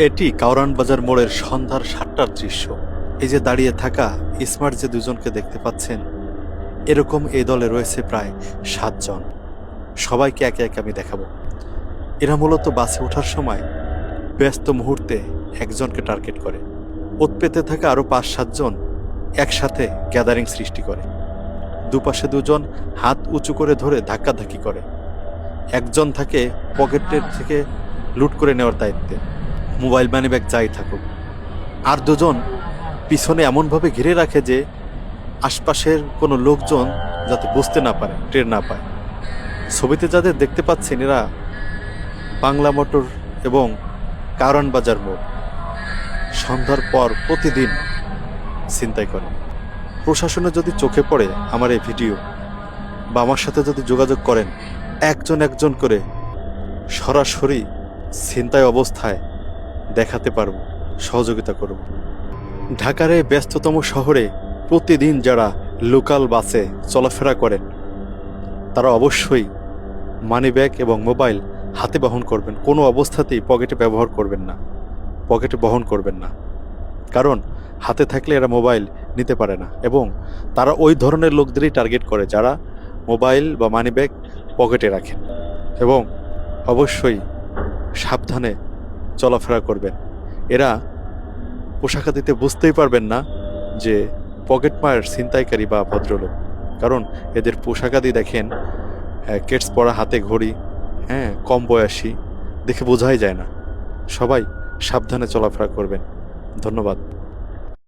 এটি কাউরান বাজার মোড়ের সন্ধ্যার ৭টার দৃশ্য। এই যে দাঁড়িয়ে থাকা স্মার্ট যে দুজনকে দেখতে পাচ্ছেন, এরকম এই দলে রয়েছে প্রায় ৭ জন। সবাইকে একে একে আমি দেখাবো। এরা মূলত বাসে ওঠার সময় ব্যস্ত মুহূর্তে একজনকে টার্গেট করে। ওৎ পেতে থাকা আরও ৫-৭ জন একসাথে গ্যাদারিং সৃষ্টি করে। দুপাশে দুজন হাত উঁচু করে ধরে ধাক্কাধাক্কি করে। একজন থাকে পকেটের থেকে লুট করে নেওয়ার দায়িত্বে, মোবাইল মানিব্যাগ যাই থাকুক। আর দুজন পিছনে এমনভাবে ঘিরে রাখে যে আশপাশের কোনো লোকজন যাতে বুঝতে না পারে, টের না পায়। ছবিতে যাদের দেখতে পাচ্ছেন, এরা বাংলা মোটর এবং কারওয়ান বাজার মোড় সন্ধ্যার পর প্রতিদিন ছিনতাই করে। প্রশাসনের যদি চোখে পড়ে আমার এই ভিডিও বা আমার সাথে যদি যোগাযোগ করেন, একজন একজন করে সরাসরি ছিনতাই অবস্থায় দেখাতে পারব, সহযোগিতা করব। ঢাকার এই ব্যস্ততম শহরে প্রতিদিন যারা লোকাল বাসে চলাফেরা করেন, তারা অবশ্যই মানিব্যাগ এবং মোবাইল হাতে বহন করবেন। কোনো অবস্থাতেই পকেটে ব্যবহার করবেন না, পকেটে বহন করবেন না। কারণ হাতে থাকলে এরা মোবাইল নিতে পারে না, এবং তারা ওই ধরনের লোকদেরই টার্গেট করে যারা মোবাইল বা মানিব্যাগ পকেটে রাখেন। এবং অবশ্যই সাবধানে চলাফেরা করবেন। এরা পোশাকাদিতে বুঝতেই পারবেন না যে পকেটমার ছিনতাইকারী বা ভদ্রলোক, কারণ এদের পোশাকাদি দেখেন, কেটস পরা, হাতে ঘড়ি, কম বয়সী, দেখে বোঝাই যায় না। সবাই সাবধানে চলাফেরা করবেন। ধন্যবাদ।